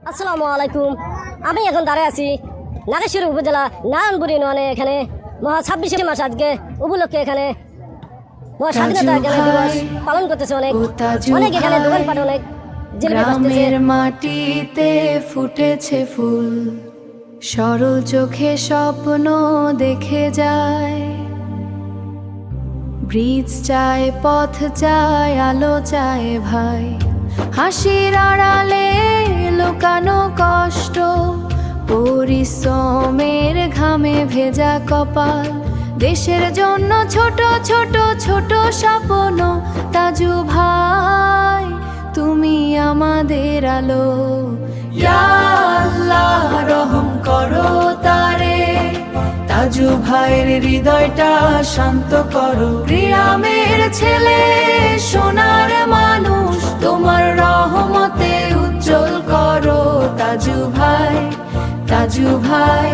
আসসালামু আলাইকুম। আমি এখন দাঁড়িয়ে আছি নাগেশ্বরী উপজেলা নারায়ণপুর ইউনিয়নে। এখানে মহা 26শে মাস আজকে উপলক্ষে এখানে মহা স্বাধীনতা দিবস পালন করতেছে। অনেক এখানে দোকানপাট অনেক গ্রামের মাটিতে ফুটেছে ফুল, সরল চোখে স্বপ্ন দেখে যায়। ব্রিজ চায়, পথ চায়, আলো চায় ভাই, হাসির আড়ালে লুকানো কষ্ট, পরিশ্রমের ঘামে ভেজা কপাল। দেশের জন্য ছোট ছোট ছোট স্বপ্ন, তাজু ভাই তুমি আমাদের আলো। ইয়া আল্লাহ রহম করো তারে, তাজু ভাইয়ের হৃদয়টা শান্ত করো। গ্রামের ছেলে সোনার মানুষ, তোমার রহমতে উজ্জ্বল করো। তাজু ভাই, তাজু ভাই,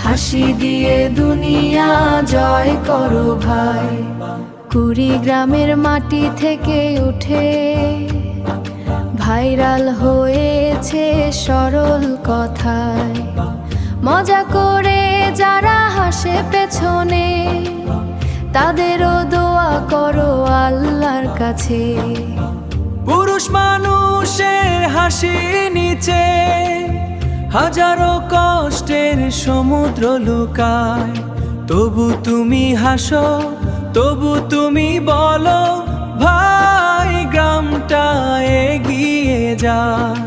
হাসি দিয়ে দুনিয়া জয় করো ভাই। কুড়িগ্রামের মাটি থেকে উঠে ভাইরাল হয়েছে সরল কথায়, মজা করে যারা হাসে পেছনে, তাদেরও দোয়া করো আল্লাহর কাছে। পুরুষ মানুষের হাসি নিচে হাজারো কষ্টের সমুদ্র লুকায়। তবু তুমি হাসো, তবু তুমি বলো ভাই গ্রামটা এগিয়ে যাক।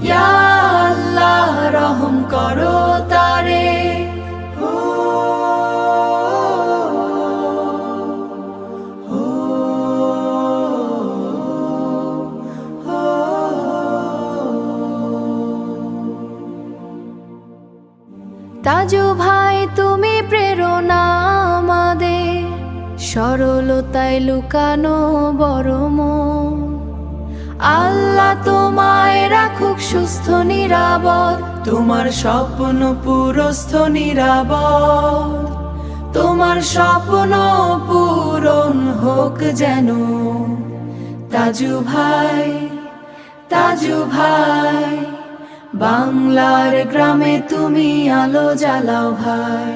ইয়া আল্লাহ রহম করো তারে। তাজু ভাই তুমি প্রেরণা আমাদের, সরলতায় লুকানো বড় মন। আল্লাহ তোমায় রাখুক সুস্থ নিরাপদ, তোমার স্বপ্ন পুরস্থ নিরাপদ। তোমার স্বপ্ন পূরণ হোক যেন। তাজু ভাই, তাজু ভাই, বাংলার গ্রামে তুমি আলো জ্বালাও ভাই।